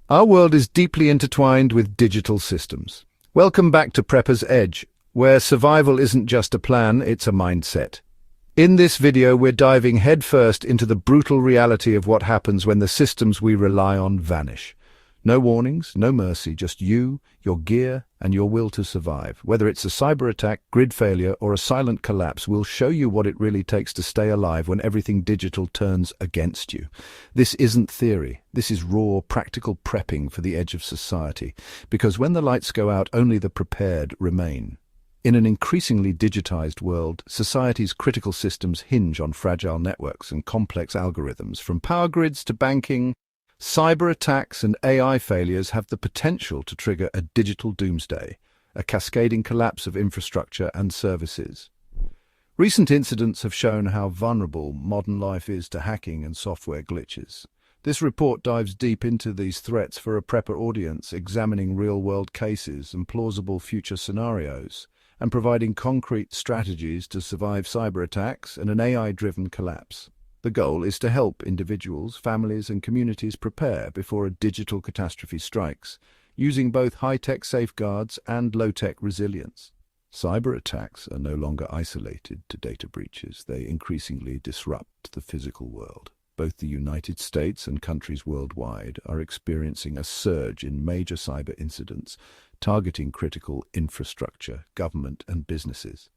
Our world is deeply intertwined with digital systems. Welcome back to Prepper's Edge, where survival isn't just a plan, it's a mindset. In this video, we're diving headfirst into the brutal reality of what happens when the systems we rely on vanish. No warnings, no mercy, just you, your gear, and your will to survive. Whether it's a cyber attack, grid failure, or a silent collapse, we'll show you what it really takes to stay alive when everything digital turns against you. This isn't theory. This is raw, practical prepping for the edge of society. Because when the lights go out, only the prepared remain. In an increasingly digitized world, society's critical systems hinge on fragile networks and complex algorithms. From power grids to banking, cyber attacks and AI failures have the potential to trigger a digital doomsday, a cascading collapse of infrastructure and services. Recent incidents have shown how vulnerable modern life is to hacking and software glitches. This report dives deep into these threats for a prepper audience, examining real-world cases and plausible future scenarios, and providing concrete strategies to survive cyber attacks and an AI-driven collapse. The goal is to help individuals, families, and communities prepare before a digital catastrophe strikes, using both high-tech safeguards and low-tech resilience. Cyber attacks are no longer isolated to data breaches. They increasingly disrupt the physical world. Both the United States and countries worldwide are experiencing a surge in major cyber incidents, targeting critical infrastructure, government, and businesses.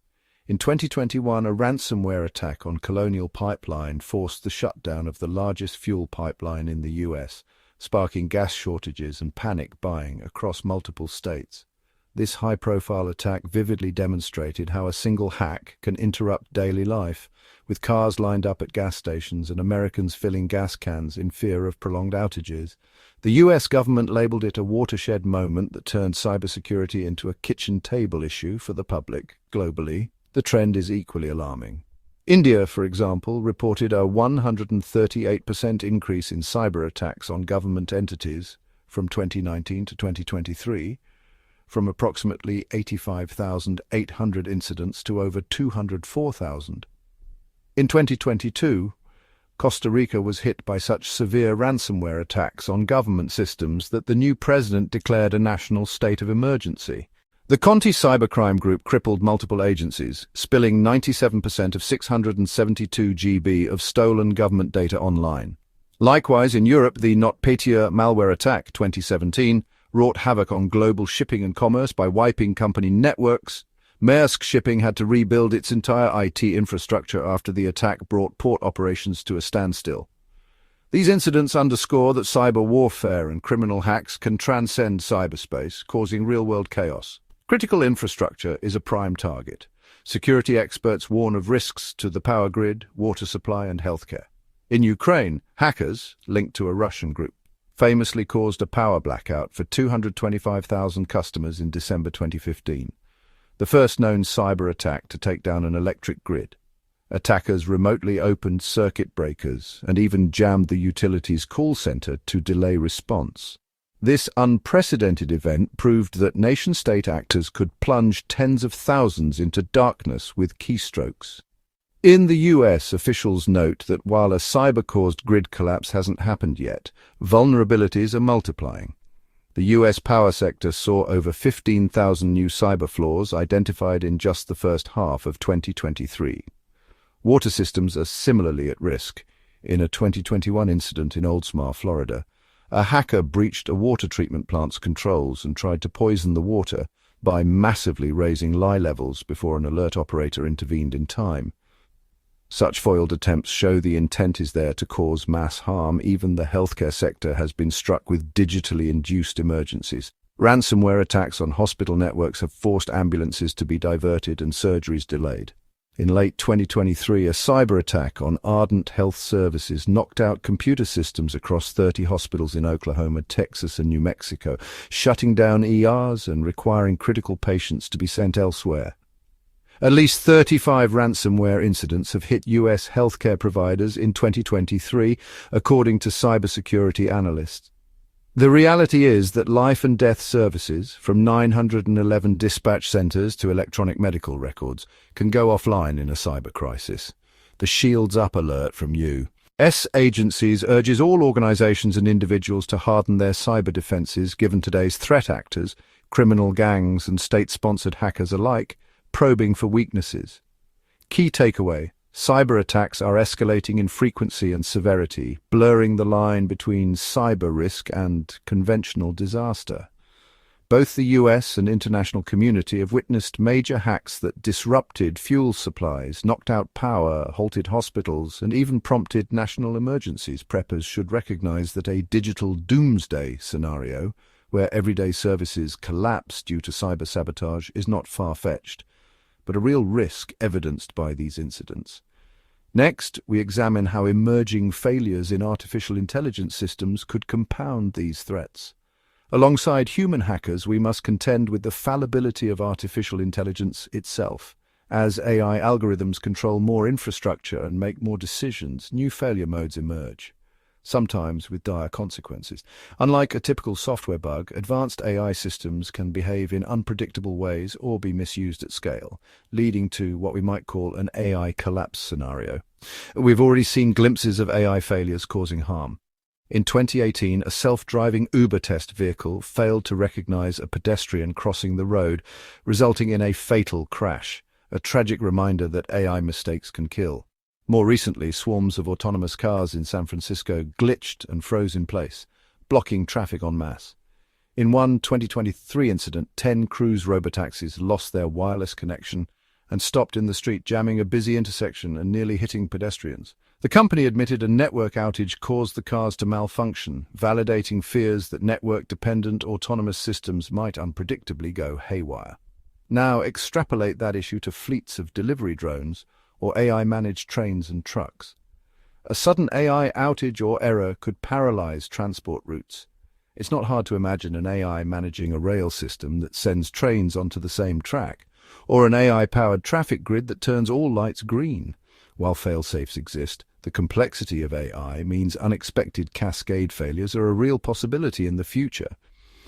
In 2021, a ransomware attack on Colonial Pipeline forced the shutdown of the largest fuel pipeline in the US, sparking gas shortages and panic buying across multiple states. This high-profile attack vividly demonstrated how a single hack can interrupt daily life, with cars lined up at gas stations and Americans filling gas cans in fear of prolonged outages. The US government labeled it a watershed moment that turned cybersecurity into a kitchen table issue for the public. Globally, the trend is equally alarming. India, for example, reported a 138% increase in cyber attacks on government entities from 2019 to 2023, from approximately 85,800 incidents to over 204,000. In 2022, Costa Rica was hit by such severe ransomware attacks on government systems that the new president declared a national state of emergency. The Conti cybercrime group crippled multiple agencies, spilling 97% of 672 GB of stolen government data online. Likewise, in Europe, the NotPetya malware attack 2017 wrought havoc on global shipping and commerce by wiping company networks. Maersk Shipping had to rebuild its entire IT infrastructure after the attack brought port operations to a standstill. These incidents underscore that cyber warfare and criminal hacks can transcend cyberspace, causing real-world chaos. Critical infrastructure is a prime target. Security experts warn of risks to the power grid, water supply, and healthcare. In Ukraine, hackers, linked to a Russian group, famously caused a power blackout for 225,000 customers in December 2015. The first known cyber attack to take down an electric grid. Attackers remotely opened circuit breakers and even jammed the utilities call center to delay response. This unprecedented event proved that nation-state actors could plunge tens of thousands into darkness with keystrokes. In the US, officials note that while a cyber-caused grid collapse hasn't happened yet, vulnerabilities are multiplying. The US power sector saw over 15,000 new cyber flaws identified in just the first half of 2023. Water systems are similarly at risk. In a 2021 incident in Oldsmar, Florida, a hacker breached a water treatment plant's controls and tried to poison the water by massively raising lye levels before an alert operator intervened in time. Such foiled attempts show the intent is there to cause mass harm. Even the healthcare sector has been struck with digitally induced emergencies. Ransomware attacks on hospital networks have forced ambulances to be diverted and surgeries delayed. In late 2023, a cyber attack on Ardent Health Services knocked out computer systems across 30 hospitals in Oklahoma, Texas, and New Mexico, shutting down ERs and requiring critical patients to be sent elsewhere. At least 35 ransomware incidents have hit U.S. healthcare providers in 2023, according to cybersecurity analysts. The reality is that life and death services, from 911 dispatch centers to electronic medical records, can go offline in a cyber crisis. The shields up alert from you agencies urges all organizations and individuals to harden their cyber defenses given today's threat actors, criminal gangs and state-sponsored hackers alike, probing for weaknesses. Key takeaway: cyber attacks are escalating in frequency and severity, blurring the line between cyber risk and conventional disaster. Both the US and international community have witnessed major hacks that disrupted fuel supplies, knocked out power, halted hospitals, and even prompted national emergencies. Preppers should recognize that a digital doomsday scenario, where everyday services collapse due to cyber sabotage, is not far-fetched, but a real risk evidenced by these incidents. Next, we examine how emerging failures in artificial intelligence systems could compound these threats. Alongside human hackers, we must contend with the fallibility of artificial intelligence itself. As AI algorithms control more infrastructure and make more decisions, new failure modes emerge, sometimes with dire consequences. Unlike a typical software bug, advanced AI systems can behave in unpredictable ways or be misused at scale, leading to what we might call an AI collapse scenario. We've already seen glimpses of AI failures causing harm. In 2018, a self-driving Uber test vehicle failed to recognize a pedestrian crossing the road, resulting in a fatal crash, a tragic reminder that AI mistakes can kill. More recently, swarms of autonomous cars in San Francisco glitched and froze in place, blocking traffic en masse. In one 2023 incident, 10 Cruise robotaxis lost their wireless connection and stopped in the street, jamming a busy intersection and nearly hitting pedestrians. The company admitted a network outage caused the cars to malfunction, validating fears that network-dependent autonomous systems might unpredictably go haywire. Now extrapolate that issue to fleets of delivery drones or AI-managed trains and trucks. A sudden AI outage or error could paralyze transport routes. It's not hard to imagine an AI managing a rail system that sends trains onto the same track, or an AI-powered traffic grid that turns all lights green. While fail-safes exist, the complexity of AI means unexpected cascade failures are a real possibility in the future.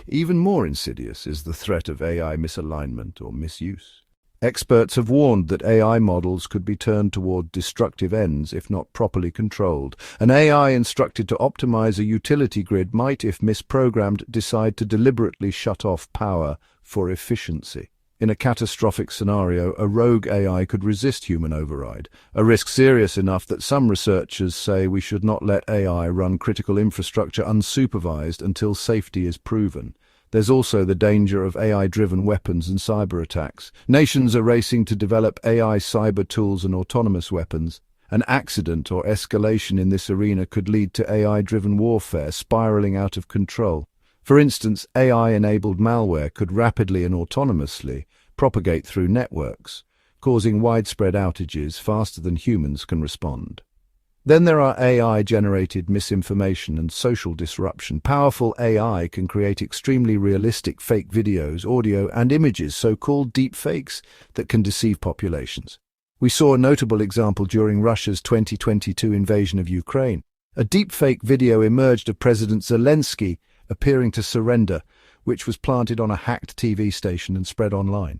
Even more insidious is the threat of AI misalignment or misuse. Experts have warned that AI models could be turned toward destructive ends if not properly controlled. An AI instructed to optimize a utility grid might, if misprogrammed, decide to deliberately shut off power for efficiency. In a catastrophic scenario, a rogue AI could resist human override, a risk serious enough that some researchers say we should not let AI run critical infrastructure unsupervised until safety is proven. There's also the danger of AI-driven weapons and cyber attacks. Nations are racing to develop AI cyber tools and autonomous weapons. An accident or escalation in this arena could lead to AI-driven warfare spiraling out of control. For instance, AI-enabled malware could rapidly and autonomously propagate through networks, causing widespread outages faster than humans can respond. Then there are AI-generated misinformation and social disruption. Powerful AI can create extremely realistic fake videos, audio, and images, so-called deepfakes, that can deceive populations. We saw a notable example during Russia's 2022 invasion of Ukraine. A deepfake video emerged of President Zelensky appearing to surrender, which was planted on a hacked TV station and spread online.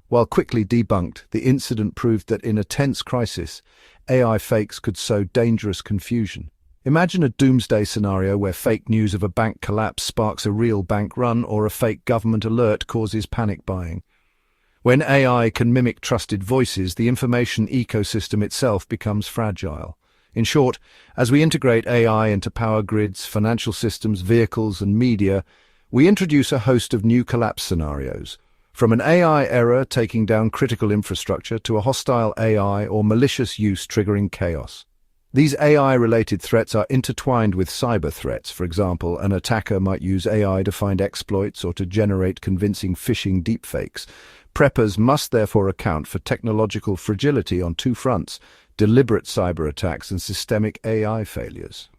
While quickly debunked, the incident proved that in a tense crisis, AI fakes could sow dangerous confusion. Imagine a doomsday scenario where fake news of a bank collapse sparks a real bank run or a fake government alert causes panic buying. When AI can mimic trusted voices, the information ecosystem itself becomes fragile. In short, as we integrate AI into power grids, financial systems, vehicles, and media, we introduce a host of new collapse scenarios, from an AI error taking down critical infrastructure to a hostile AI or malicious use triggering chaos. These AI-related threats are intertwined with cyber threats. For example, an attacker might use AI to find exploits or to generate convincing phishing deepfakes. Preppers must therefore account for technological fragility on two fronts: deliberate cyber attacks and systemic AI failures.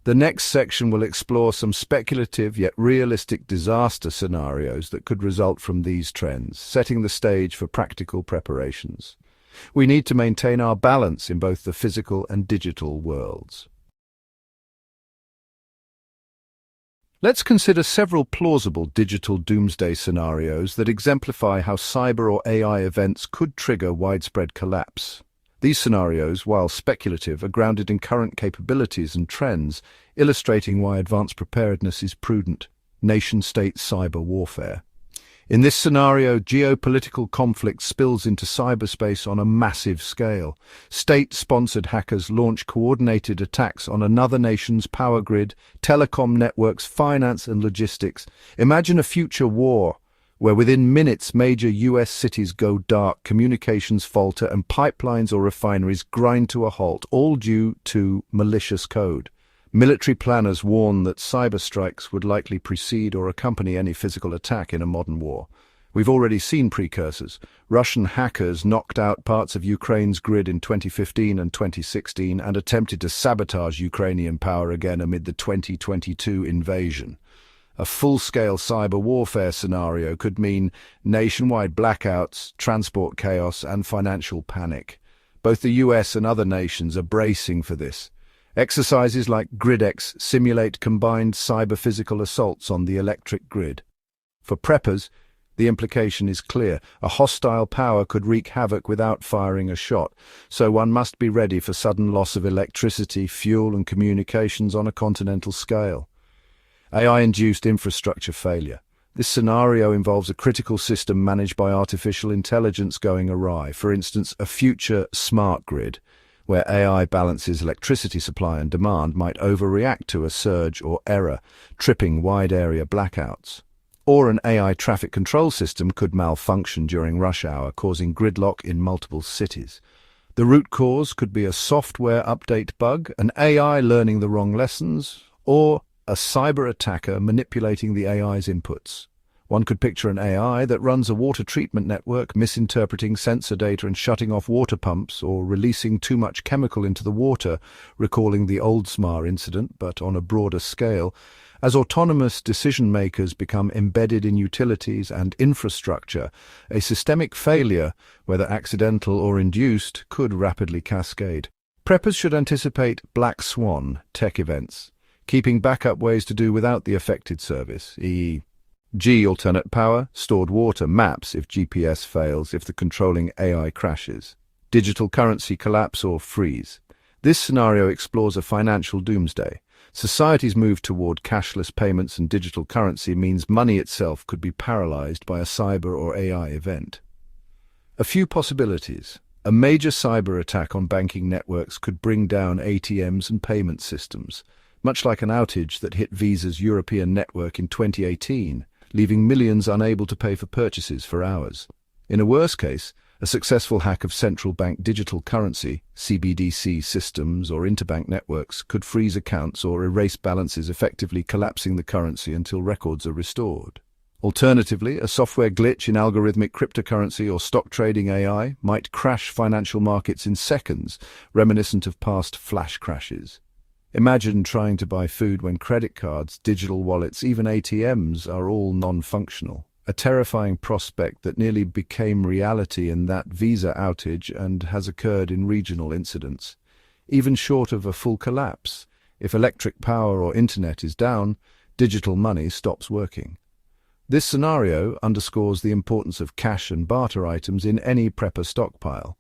The next section will explore some speculative yet realistic disaster scenarios that could result from these trends, setting the stage for practical preparations. We need to maintain our balance in both the physical and digital worlds. Let's consider several plausible digital doomsday scenarios that exemplify how cyber or AI events could trigger widespread collapse. These scenarios, while speculative, are grounded in current capabilities and trends, illustrating why advanced preparedness is prudent. Nation-state cyber warfare. In this scenario, geopolitical conflict spills into cyberspace on a massive scale. State-sponsored hackers launch coordinated attacks on another nation's power grid, telecom networks, finance and logistics. Imagine a future war where within minutes major US cities go dark, communications falter, and pipelines or refineries grind to a halt, all due to malicious code. Military planners warn that cyber strikes would likely precede or accompany any physical attack in a modern war. We've already seen precursors. Russian hackers knocked out parts of Ukraine's grid in 2015 and 2016 and attempted to sabotage Ukrainian power again amid the 2022 invasion. A full-scale cyber warfare scenario could mean nationwide blackouts, transport chaos, and financial panic. Both the US and other nations are bracing for this. Exercises like GridX simulate combined cyber-physical assaults on the electric grid. For preppers, the implication is clear. A hostile power could wreak havoc without firing a shot, so one must be ready for sudden loss of electricity, fuel, and communications on a continental scale. AI-induced infrastructure failure. This scenario involves a critical system managed by artificial intelligence going awry, for instance, a future smart grid, where AI balances electricity supply and demand, might overreact to a surge or error, tripping wide-area blackouts. Or an AI traffic control system could malfunction during rush hour, causing gridlock in multiple cities. The root cause could be a software update bug, an AI learning the wrong lessons, or a cyber attacker manipulating the AI's inputs. One could picture an AI that runs a water treatment network, misinterpreting sensor data and shutting off water pumps, or releasing too much chemical into the water, recalling the Oldsmar incident, but on a broader scale. As autonomous decision-makers become embedded in utilities and infrastructure, a systemic failure, whether accidental or induced, could rapidly cascade. Preppers should anticipate black swan tech events, keeping backup ways to do without the affected service, e.g. alternate power, stored water, maps if GPS fails, if the controlling AI crashes, digital currency collapse or freeze. This scenario explores a financial doomsday. Society's move toward cashless payments and digital currency means money itself could be paralyzed by a cyber or AI event. A few possibilities. A major cyber attack on banking networks could bring down ATMs and payment systems, much like an outage that hit Visa's European network in 2018, leaving millions unable to pay for purchases for hours. In a worse case, a successful hack of central bank digital currency, CBDC systems or interbank networks could freeze accounts or erase balances, effectively collapsing the currency until records are restored. Alternatively, a software glitch in algorithmic cryptocurrency or stock trading AI might crash financial markets in seconds, reminiscent of past flash crashes. Imagine trying to buy food when credit cards, digital wallets, even ATMs are all non-functional. A terrifying prospect that nearly became reality in that Visa outage and has occurred in regional incidents. Even short of a full collapse, if electric power or internet is down, digital money stops working. This scenario underscores the importance of cash and barter items in any prepper stockpile,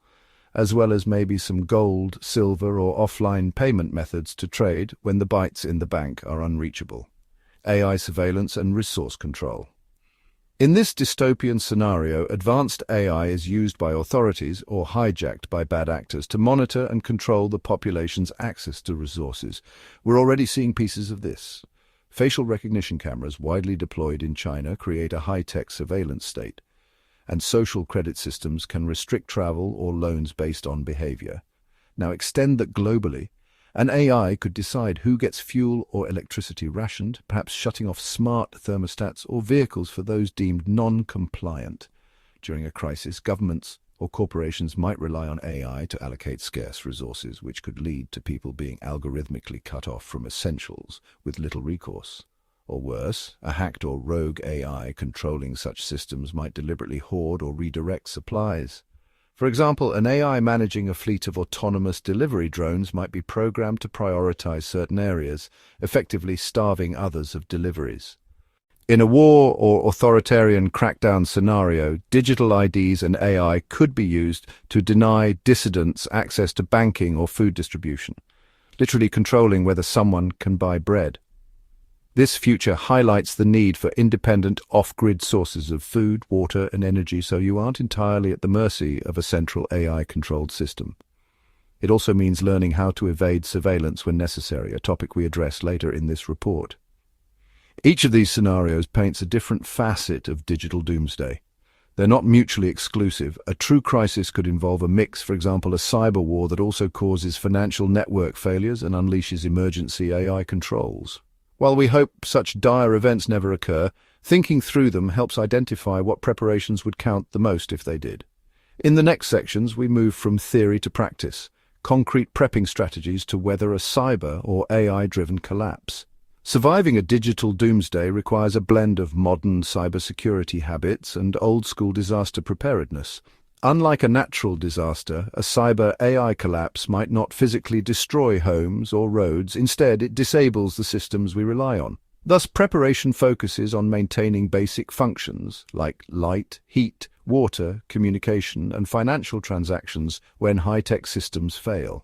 as well as maybe some gold, silver, or offline payment methods to trade when the bytes in the bank are unreachable. AI surveillance and resource control. In this dystopian scenario, advanced AI is used by authorities or hijacked by bad actors to monitor and control the population's access to resources. We're already seeing pieces of this. Facial recognition cameras widely deployed in China create a high-tech surveillance state, and social credit systems can restrict travel or loans based on behavior. Now extend that globally. An AI could decide who gets fuel or electricity rationed, perhaps shutting off smart thermostats or vehicles for those deemed non-compliant. During a crisis, governments or corporations might rely on AI to allocate scarce resources, which could lead to people being algorithmically cut off from essentials with little recourse. Or worse, a hacked or rogue AI controlling such systems might deliberately hoard or redirect supplies. For example, an AI managing a fleet of autonomous delivery drones might be programmed to prioritize certain areas, effectively starving others of deliveries. In a war or authoritarian crackdown scenario, digital IDs and AI could be used to deny dissidents access to banking or food distribution, literally controlling whether someone can buy bread. This future highlights the need for independent, off-grid sources of food, water, and energy so you aren't entirely at the mercy of a central AI-controlled system. It also means learning how to evade surveillance when necessary, a topic we address later in this report. Each of these scenarios paints a different facet of digital doomsday. They're not mutually exclusive. A true crisis could involve a mix, for example, a cyber war that also causes financial network failures and unleashes emergency AI controls. While we hope such dire events never occur, thinking through them helps identify what preparations would count the most if they did. In the next sections, we move from theory to practice, concrete prepping strategies to weather a cyber or AI-driven collapse. Surviving a digital doomsday requires a blend of modern cybersecurity habits and old-school disaster preparedness. Unlike a natural disaster, a cyber AI collapse might not physically destroy homes or roads. Instead, it disables the systems we rely on. Thus, preparation focuses on maintaining basic functions like light, heat, water, communication, and financial transactions when high-tech systems fail.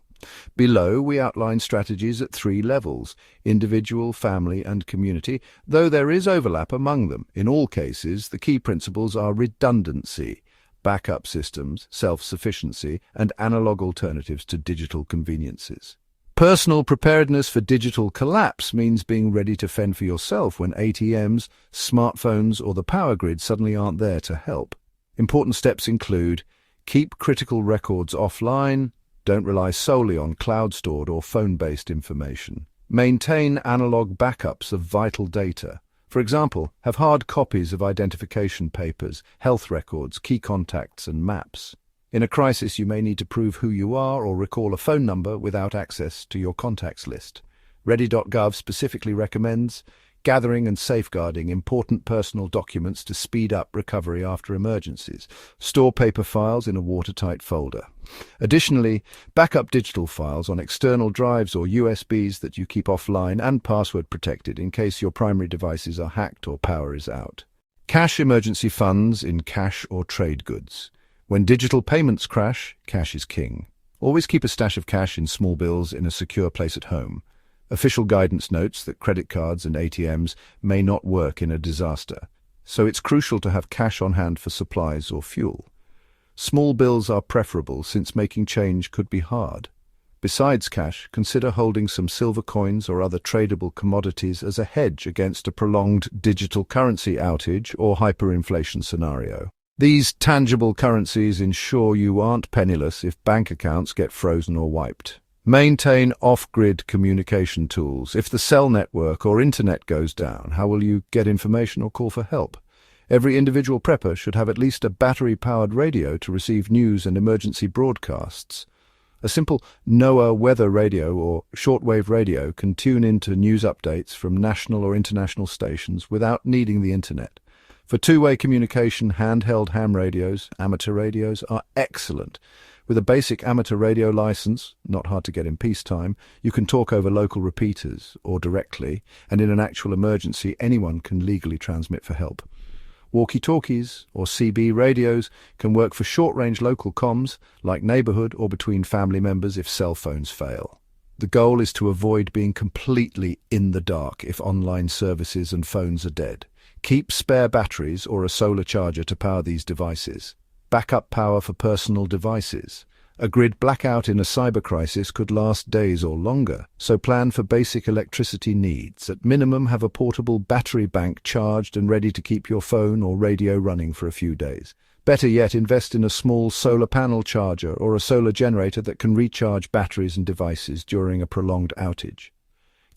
Below, we outline strategies at 3 levels: individual, family, and community, though there is overlap among them. In all cases, the key principles are redundancy, backup systems, self-sufficiency, and analog alternatives to digital conveniences. Personal preparedness for digital collapse means being ready to fend for yourself when ATMs, smartphones, or the power grid suddenly aren't there to help. Important steps include: keep critical records offline, don't rely solely on cloud-stored or phone-based information. Maintain analog backups of vital data. For example, have hard copies of identification papers, health records, key contacts, and maps. In a crisis, you may need to prove who you are or recall a phone number without access to your contacts list. Ready.gov specifically recommends gathering and safeguarding important personal documents to speed up recovery after emergencies. Store paper files in a watertight folder. Additionally, backup digital files on external drives or USBs that you keep offline and password protected in case your primary devices are hacked or power is out. Cache emergency funds in cash or trade goods. When digital payments crash, cash is king. Always keep a stash of cash in small bills in a secure place at home. Official guidance notes that credit cards and ATMs may not work in a disaster, so it's crucial to have cash on hand for supplies or fuel. Small bills are preferable since making change could be hard. Besides cash, consider holding some silver coins or other tradable commodities as a hedge against a prolonged digital currency outage or hyperinflation scenario. These tangible currencies ensure you aren't penniless if bank accounts get frozen or wiped. Maintain off-grid communication tools. If the cell network or internet goes down, how will you get information or call for help? Every individual prepper should have at least a battery-powered radio to receive news and emergency broadcasts. A simple NOAA weather radio or shortwave radio can tune into news updates from national or international stations without needing the internet. For two-way communication, handheld ham radios, amateur radios, are excellent. With a basic amateur radio license, not hard to get in peacetime, you can talk over local repeaters or directly, and in an actual emergency, anyone can legally transmit for help. Walkie-talkies or CB radios can work for short-range local comms, like neighborhood or between family members if cell phones fail. The goal is to avoid being completely in the dark if online services and phones are dead. Keep spare batteries or a solar charger to power these devices. Backup power for personal devices. A grid blackout in a cyber crisis could last days or longer, so plan for basic electricity needs. At minimum, have a portable battery bank charged and ready to keep your phone or radio running for a few days. Better yet, invest in a small solar panel charger or a solar generator that can recharge batteries and devices during a prolonged outage.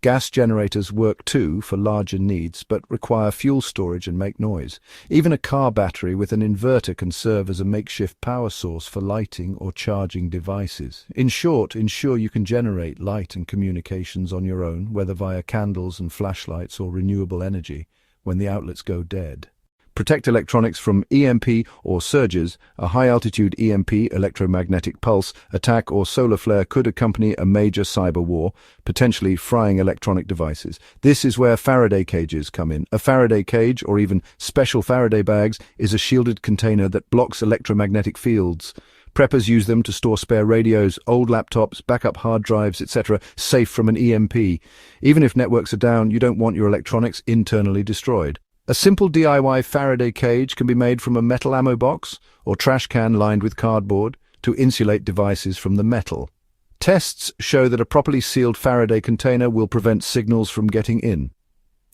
Gas generators work too for larger needs, but require fuel storage and make noise. Even a car battery with an inverter can serve as a makeshift power source for lighting or charging devices. In short, ensure you can generate light and communications on your own, whether via candles and flashlights or renewable energy, when the outlets go dead. Protect electronics from EMP or surges. A high-altitude EMP, electromagnetic pulse, attack or solar flare could accompany a major cyber war, potentially frying electronic devices. This is where Faraday cages come in. A Faraday cage, or even special Faraday bags, is a shielded container that blocks electromagnetic fields. Preppers use them to store spare radios, old laptops, backup hard drives, etc., safe from an EMP. Even if networks are down, you don't want your electronics internally destroyed. A simple DIY Faraday cage can be made from a metal ammo box or trash can lined with cardboard to insulate devices from the metal. Tests show that a properly sealed Faraday container will prevent signals from getting in.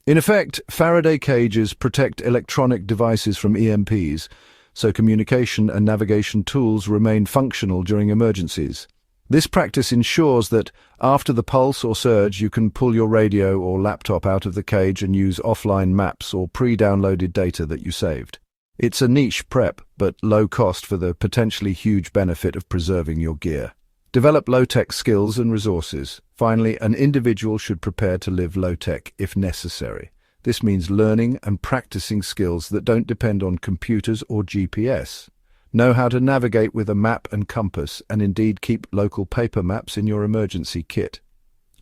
In effect, Faraday cages protect electronic devices from EMPs, so communication and navigation tools remain functional during emergencies. This practice ensures that, after the pulse or surge, you can pull your radio or laptop out of the cage and use offline maps or pre-downloaded data that you saved. It's a niche prep, but low cost for the potentially huge benefit of preserving your gear. Develop low-tech skills and resources. Finally, an individual should prepare to live low-tech if necessary. This means learning and practicing skills that don't depend on computers or GPS. Know how to navigate with a map and compass, and indeed keep local paper maps in your emergency kit.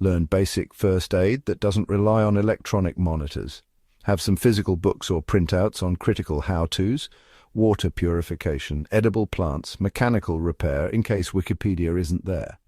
Learn basic first aid that doesn't rely on electronic monitors. Have some physical books or printouts on critical how-tos, water purification, edible plants, mechanical repair, in case Wikipedia isn't there.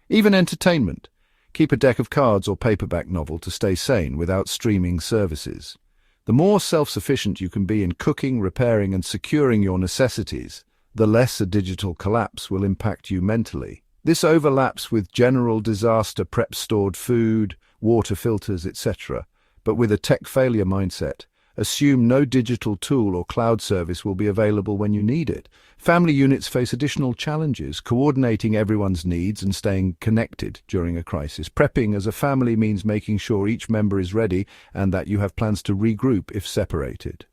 Even entertainment. Keep a deck of cards or paperback novel to stay sane without streaming services. The more self-sufficient you can be in cooking, repairing, and securing your necessities, the less a digital collapse will impact you mentally. This overlaps with general disaster prep: stored food, water filters, etc. But with a tech failure mindset, assume no digital tool or cloud service will be available when you need it. Family units face additional challenges, coordinating everyone's needs and staying connected during a crisis. Prepping as a family means making sure each member is ready and that you have plans to regroup if separated.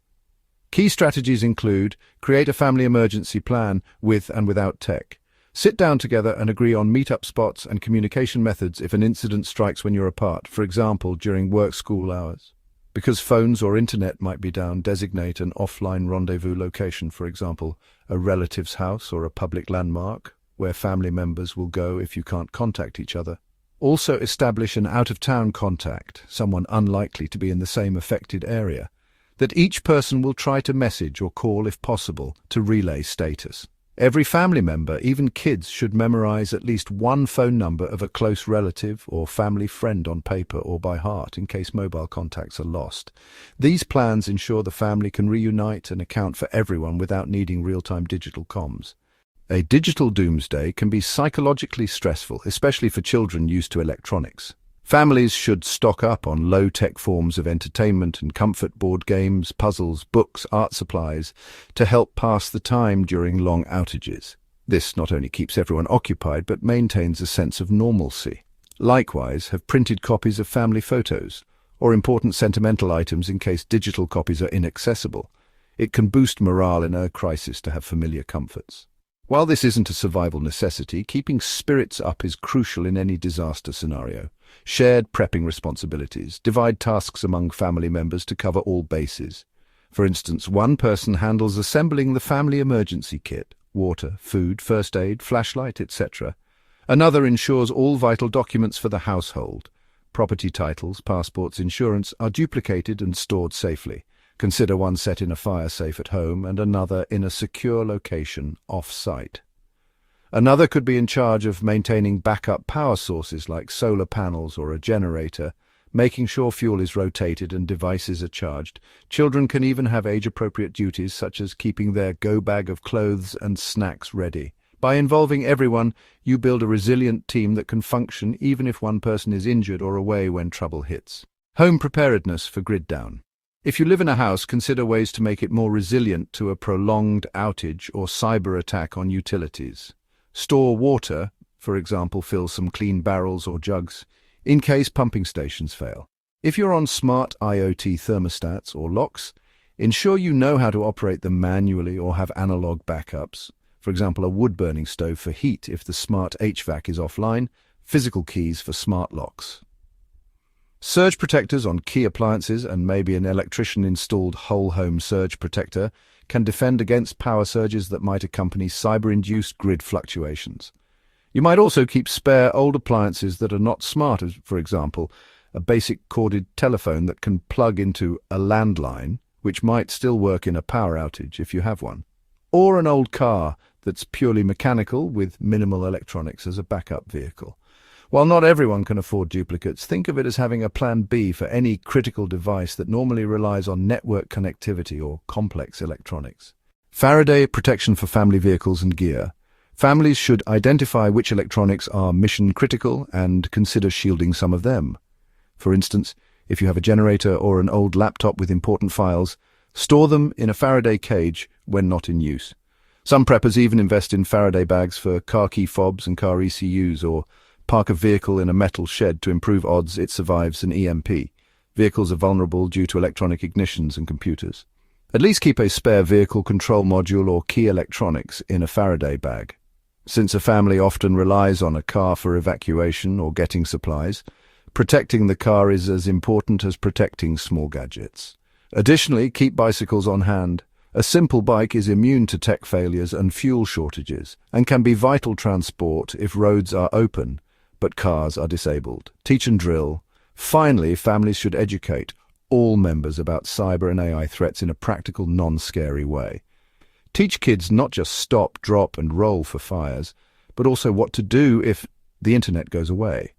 Key strategies include: create a family emergency plan with and without tech. Sit down together and agree on meet-up spots and communication methods if an incident strikes when you're apart, for example, during work-school hours. Because phones or internet might be down, designate an offline rendezvous location, for example, a relative's house or a public landmark, where family members will go if you can't contact each other. Also establish an out-of-town contact, someone unlikely to be in the same affected area, that each person will try to message or call if possible to relay status. Every family member, even kids, should memorize at least one phone number of a close relative or family friend on paper or by heart in case mobile contacts are lost. These plans ensure the family can reunite and account for everyone without needing real-time digital comms. A digital doomsday can be psychologically stressful, especially for children used to electronics. Families should stock up on low-tech forms of entertainment and comfort: board games, puzzles, books, art supplies, to help pass the time during long outages. This not only keeps everyone occupied, but maintains a sense of normalcy. Likewise, have printed copies of family photos, or important sentimental items in case digital copies are inaccessible. It can boost morale in a crisis to have familiar comforts. While this isn't a survival necessity, keeping spirits up is crucial in any disaster scenario. Shared prepping responsibilities. Divide tasks among family members to cover all bases. For instance, one person handles assembling the family emergency kit: water, food, first aid, flashlight, etc. Another ensures all vital documents for the household. Property titles, passports, insurance are duplicated and stored safely. Consider one set in a fire safe at home and another in a secure location off-site. Another could be in charge of maintaining backup power sources like solar panels or a generator, making sure fuel is rotated and devices are charged. Children can even have age-appropriate duties such as keeping their go-bag of clothes and snacks ready. By involving everyone, you build a resilient team that can function even if one person is injured or away when trouble hits. Home preparedness for grid down. If you live in a house, consider ways to make it more resilient to a prolonged outage or cyber attack on utilities. Store water, for example, fill some clean barrels or jugs, in case pumping stations fail. If you're on smart IoT thermostats or locks, ensure you know how to operate them manually or have analog backups. For example, a wood-burning stove for heat if the smart HVAC is offline, physical keys for smart locks. Surge protectors on key appliances and maybe an electrician-installed whole-home surge protector can defend against power surges that might accompany cyber-induced grid fluctuations. You might also keep spare old appliances that are not smart, as, for example, a basic corded telephone that can plug into a landline, which might still work in a power outage if you have one, or an old car that's purely mechanical with minimal electronics as a backup vehicle. While not everyone can afford duplicates, think of it as having a plan B for any critical device that normally relies on network connectivity or complex electronics. Faraday protection for family vehicles and gear. Families should identify which electronics are mission-critical and consider shielding some of them. For instance, if you have a generator or an old laptop with important files, store them in a Faraday cage when not in use. Some preppers even invest in Faraday bags for car key fobs and car ECUs, or park a vehicle in a metal shed to improve odds it survives an EMP. Vehicles are vulnerable due to electronic ignitions and computers. At least keep a spare vehicle control module or key electronics in a Faraday bag. Since a family often relies on a car for evacuation or getting supplies, protecting the car is as important as protecting small gadgets. Additionally, keep bicycles on hand. A simple bike is immune to tech failures and fuel shortages, and can be vital transport if roads are open, but cars are disabled. Teach and drill. Finally, families should educate all members about cyber and AI threats in a practical, non-scary way. Teach kids not just stop, drop, and roll for fires, but also what to do if the internet goes away.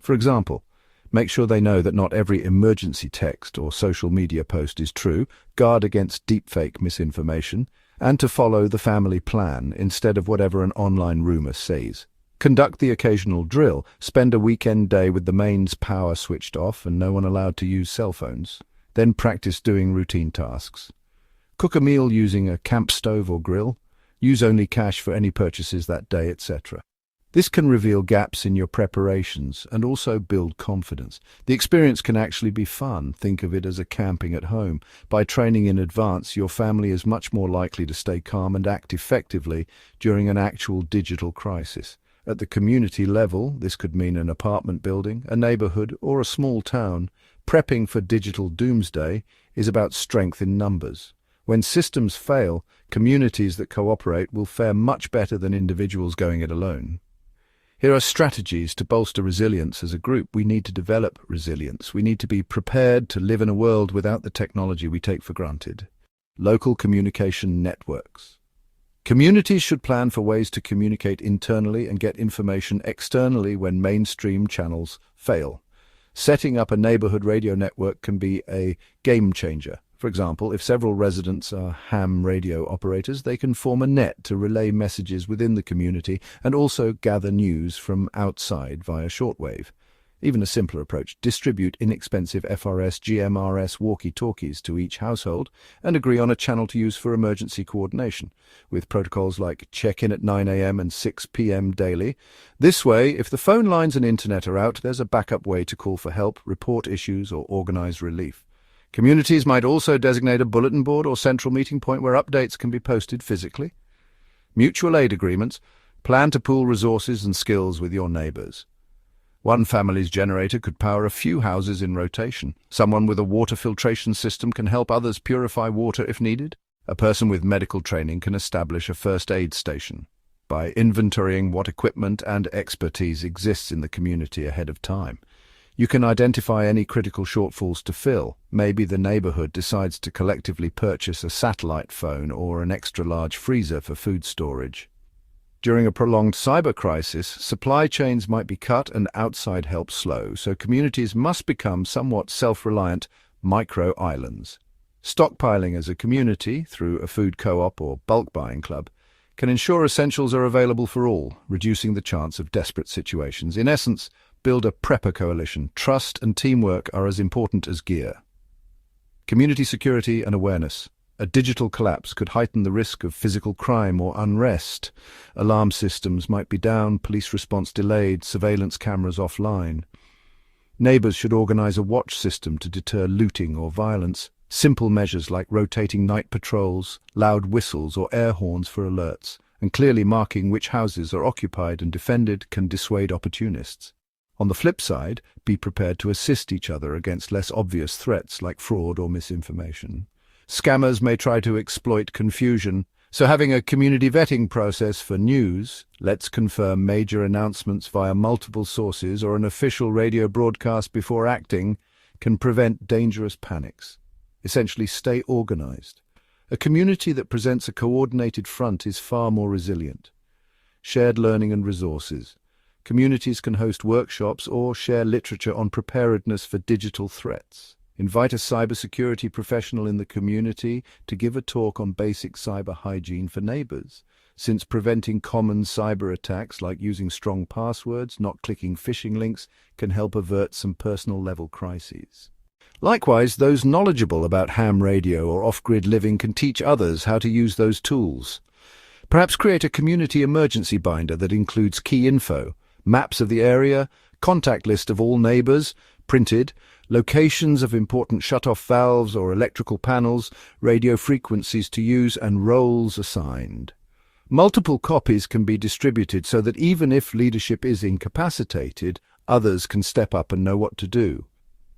For example, make sure they know that not every emergency text or social media post is true, guard against deepfake misinformation, and to follow the family plan instead of whatever an online rumor says. Conduct the occasional drill. Spend a weekend day with the mains power switched off and no one allowed to use cell phones. Then practice doing routine tasks. Cook a meal using a camp stove or grill. Use only cash for any purchases that day, etc. This can reveal gaps in your preparations and also build confidence. The experience can actually be fun. Think of it as a camping at home. By training in advance, your family is much more likely to stay calm and act effectively during an actual digital crisis. At the community level, this could mean an apartment building, a neighborhood, or a small town. Prepping for Digital Doomsday is about strength in numbers. When systems fail, communities that cooperate will fare much better than individuals going it alone. Here are strategies to bolster resilience as a group. We need to develop resilience. We need to be prepared to live in a world without the technology we take for granted. Local communication networks. Communities should plan for ways to communicate internally and get information externally when mainstream channels fail. Setting up a neighborhood radio network can be a game changer. For example, if several residents are ham radio operators, they can form a net to relay messages within the community and also gather news from outside via shortwave. Even a simpler approach: distribute inexpensive FRS GMRS walkie-talkies to each household and agree on a channel to use for emergency coordination, with protocols like check-in at 9 a.m. and 6 p.m. daily. This way, if the phone lines and internet are out, there's a backup way to call for help, report issues, or organize relief. Communities might also designate a bulletin board or central meeting point where updates can be posted physically. Mutual aid agreements. Plan to pool resources and skills with your neighbors. One family's generator could power a few houses in rotation. Someone with a water filtration system can help others purify water if needed. A person with medical training can establish a first aid station by inventorying what equipment and expertise exists in the community ahead of time. You can identify any critical shortfalls to fill. Maybe the neighborhood decides to collectively purchase a satellite phone or an extra-large freezer for food storage. During a prolonged cyber crisis, supply chains might be cut and outside help slow, so communities must become somewhat self-reliant micro-islands. Stockpiling as a community, through a food co-op or bulk buying club, can ensure essentials are available for all, reducing the chance of desperate situations. In essence, build a prepper coalition. Trust and teamwork are as important as gear. Community security and awareness. A digital collapse could heighten the risk of physical crime or unrest. Alarm systems might be down, police response delayed, surveillance cameras offline. Neighbors should organize a watch system to deter looting or violence. Simple measures like rotating night patrols, loud whistles or air horns for alerts, and clearly marking which houses are occupied and defended can dissuade opportunists. On the flip side, be prepared to assist each other against less obvious threats like fraud or misinformation. Scammers may try to exploit confusion, so having a community vetting process for news, let's confirm major announcements via multiple sources or an official radio broadcast before acting, can prevent dangerous panics. Essentially, stay organized. A community that presents a coordinated front is far more resilient. Shared learning and resources. Communities can host workshops or share literature on preparedness for digital threats. Invite a cybersecurity professional in the community to give a talk on basic cyber hygiene for neighbors, since preventing common cyber attacks like using strong passwords, not clicking phishing links, can help avert some personal-level crises. Likewise, those knowledgeable about ham radio or off-grid living can teach others how to use those tools. Perhaps create a community emergency binder that includes key info, maps of the area, contact list of all neighbors, printed, locations of important shut-off valves or electrical panels, radio frequencies to use, and roles assigned. Multiple copies can be distributed so that even if leadership is incapacitated, others can step up and know what to do.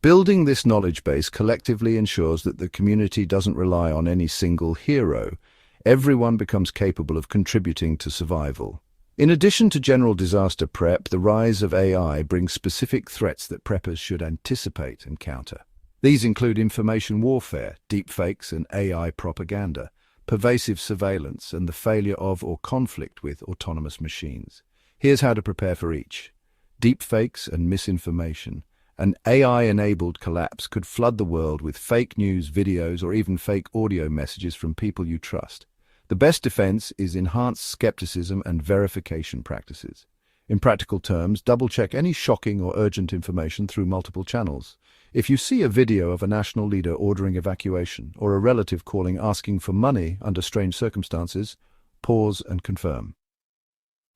Building this knowledge base collectively ensures that the community doesn't rely on any single hero. Everyone becomes capable of contributing to survival. In addition to general disaster prep, the rise of AI brings specific threats that preppers should anticipate and counter. These include information warfare, deepfakes and AI propaganda, pervasive surveillance, and the failure of or conflict with autonomous machines. Here's how to prepare for each. Deepfakes and misinformation. An AI-enabled collapse could flood the world with fake news, videos, or even fake audio messages from people you trust. The best defense is enhanced skepticism and verification practices. In practical terms, double-check any shocking or urgent information through multiple channels. If you see a video of a national leader ordering evacuation or a relative calling asking for money under strange circumstances, pause and confirm.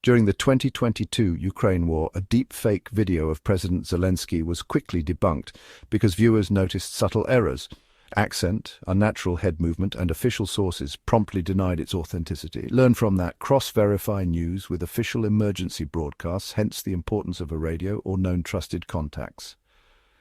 During the 2022 Ukraine war, a deep-fake video of President Zelensky was quickly debunked because viewers noticed subtle errors. Accent, unnatural head movement, and official sources promptly denied its authenticity. Learn from that. Cross-verify news with official emergency broadcasts, hence the importance of a radio or known trusted contacts.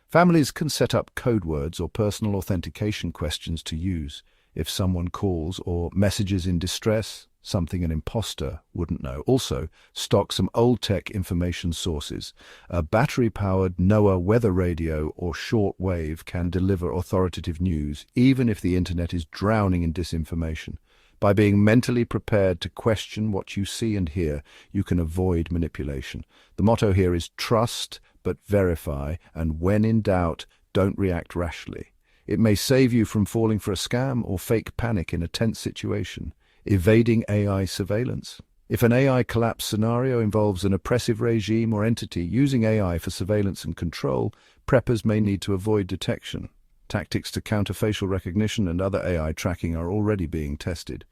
Families can set up code words or personal authentication questions to use if someone calls or messages in distress, something an imposter wouldn't know. Also, stock some old-tech information sources. A battery-powered NOAA weather radio or shortwave can deliver authoritative news, even if the internet is drowning in disinformation. By being mentally prepared to question what you see and hear, you can avoid manipulation. The motto here is trust but verify, and when in doubt, don't react rashly. It may save you from falling for a scam or fake panic in a tense situation. Evading AI surveillance. If an AI collapse scenario involves an oppressive regime or entity using AI for surveillance and control, preppers may need to avoid detection. Tactics to counter facial recognition and other AI tracking are already being tested.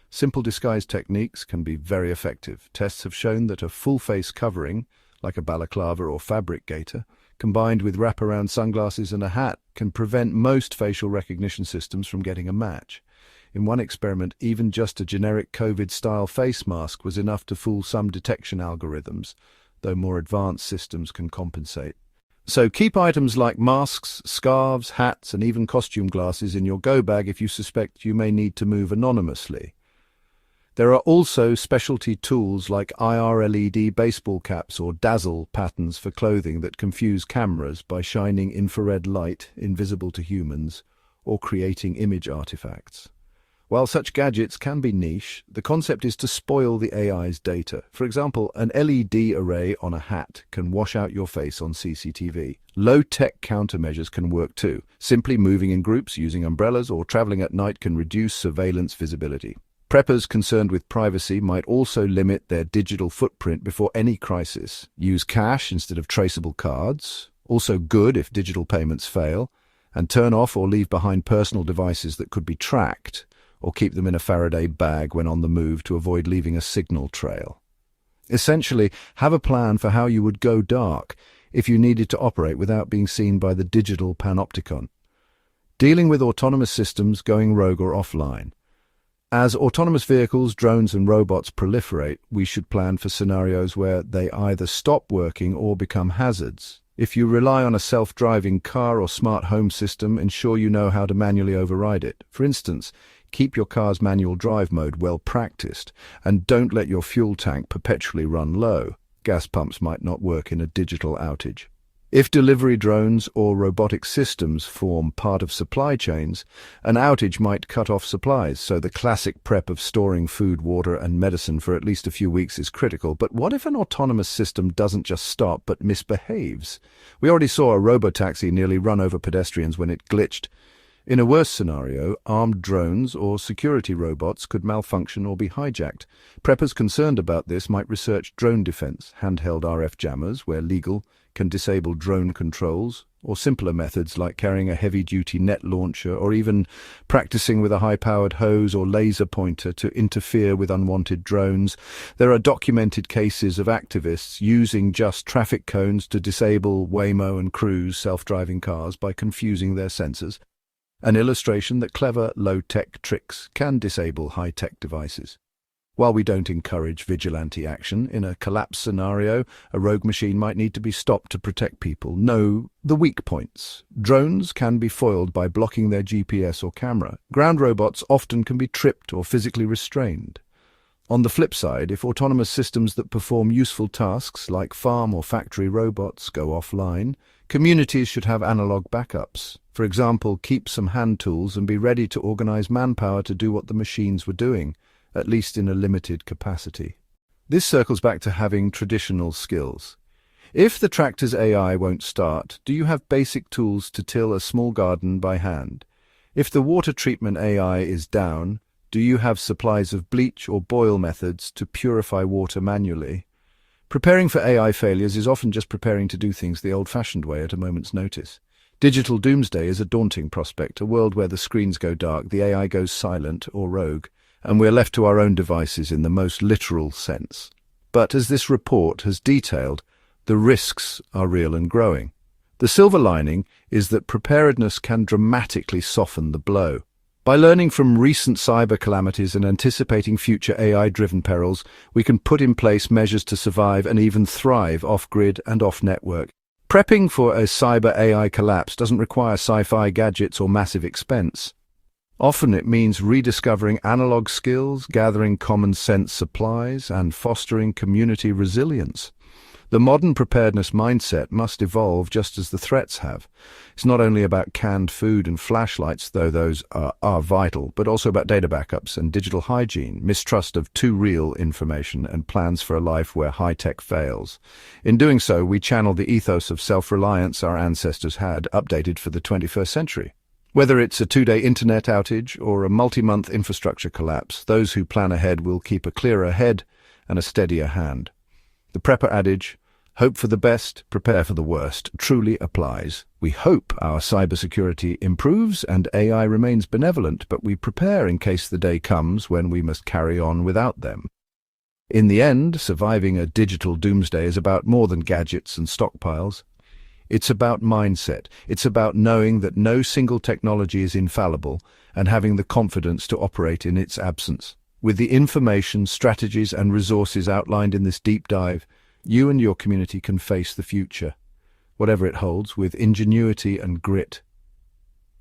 Simple disguise techniques can be very effective. Tests have shown that a full-face covering, like a balaclava or fabric gaiter, combined with wraparound sunglasses and a hat, can prevent most facial recognition systems from getting a match. In one experiment, even just a generic COVID-style face mask was enough to fool some detection algorithms, though more advanced systems can compensate. So keep items like masks, scarves, hats, and even costume glasses in your go bag if you suspect you may need to move anonymously. There are also specialty tools like IR LED baseball caps or dazzle patterns for clothing that confuse cameras by shining infrared light invisible to humans or creating image artifacts. While such gadgets can be niche, the concept is to spoil the AI's data. For example, an LED array on a hat can wash out your face on CCTV. Low-tech countermeasures can work too. Simply moving in groups, using umbrellas, or traveling at night can reduce surveillance visibility. Preppers concerned with privacy might also limit their digital footprint before any crisis. Use cash instead of traceable cards, also good if digital payments fail, and turn off or leave behind personal devices that could be tracked, or keep them in a Faraday bag when on the move to avoid leaving a signal trail. Essentially, have a plan for how you would go dark if you needed to operate without being seen by the digital panopticon. Dealing with autonomous systems going rogue or offline. As autonomous vehicles, drones and robots proliferate, we should plan for scenarios where they either stop working or become hazards. If you rely on a self-driving car or smart home system, ensure you know how to manually override it. For instance, keep your car's manual drive mode well practiced, and don't let your fuel tank perpetually run low. Gas pumps might not work in a digital outage. If delivery drones or robotic systems form part of supply chains, an outage might cut off supplies, so the classic prep of storing food, water, and medicine for at least a few weeks is critical. But what if an autonomous system doesn't just stop but misbehaves? We already saw a robotaxi nearly run over pedestrians when it glitched. In a worse scenario, armed drones or security robots could malfunction or be hijacked. Preppers concerned about this might research drone defense, handheld RF jammers, where legal, can disable drone controls, or simpler methods like carrying a heavy-duty net launcher or even practicing with a high-powered hose or laser pointer to interfere with unwanted drones. There are documented cases of activists using just traffic cones to disable Waymo and Cruise self-driving cars by confusing their sensors. An illustration that clever, low-tech tricks can disable high-tech devices. While we don't encourage vigilante action, in a collapse scenario, a rogue machine might need to be stopped to protect people. Know the weak points. Drones can be foiled by blocking their GPS or camera. Ground robots often can be tripped or physically restrained. On the flip side, if autonomous systems that perform useful tasks like farm or factory robots go offline, communities should have analog backups. For example, keep some hand tools and be ready to organize manpower to do what the machines were doing, at least in a limited capacity. This circles back to having traditional skills. If the tractor's AI won't start, do you have basic tools to till a small garden by hand? If the water treatment AI is down, do you have supplies of bleach or boil methods to purify water manually? Preparing for AI failures is often just preparing to do things the old-fashioned way at a moment's notice. Digital Doomsday is a daunting prospect, a world where the screens go dark, the AI goes silent or rogue, and we're left to our own devices in the most literal sense. But as this report has detailed, the risks are real and growing. The silver lining is that preparedness can dramatically soften the blow. By learning from recent cyber calamities and anticipating future AI-driven perils, we can put in place measures to survive and even thrive off-grid and off-network. Prepping for a cyber AI collapse doesn't require sci-fi gadgets or massive expense. Often it means rediscovering analog skills, gathering common-sense supplies, and fostering community resilience. The modern preparedness mindset must evolve just as the threats have. It's not only about canned food and flashlights, though those are vital, but also about data backups and digital hygiene, mistrust of too real information, and plans for a life where high-tech fails. In doing so, we channel the ethos of self-reliance our ancestors had, updated for the 21st century. Whether it's a 2-day internet outage or a multi-month infrastructure collapse, those who plan ahead will keep a clearer head and a steadier hand. The prepper adage, hope for the best, prepare for the worst, truly applies. We hope our cybersecurity improves and AI remains benevolent, but we prepare in case the day comes when we must carry on without them. In the end, surviving a digital doomsday is about more than gadgets and stockpiles. It's about mindset. It's about knowing that no single technology is infallible and having the confidence to operate in its absence. With the information, strategies, and resources outlined in this deep dive, you and your community can face the future, whatever it holds, with ingenuity and grit.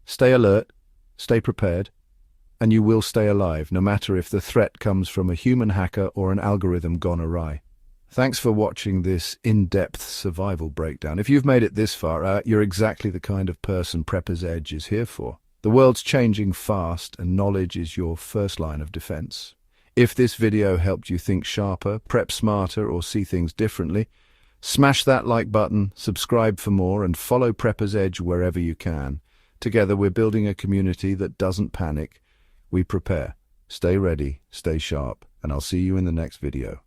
Stay alert, stay prepared, and you will stay alive, no matter if the threat comes from a human hacker or an algorithm gone awry. Thanks for watching this in-depth survival breakdown. If you've made it this far, you're exactly the kind of person Prepper's Edge is here for. The world's changing fast, and knowledge is your first line of defense. If this video helped you think sharper, prep smarter, or see things differently, smash that like button, subscribe for more, and follow Prepper's Edge wherever you can. Together, we're building a community that doesn't panic. We prepare. Stay ready, stay sharp, and I'll see you in the next video.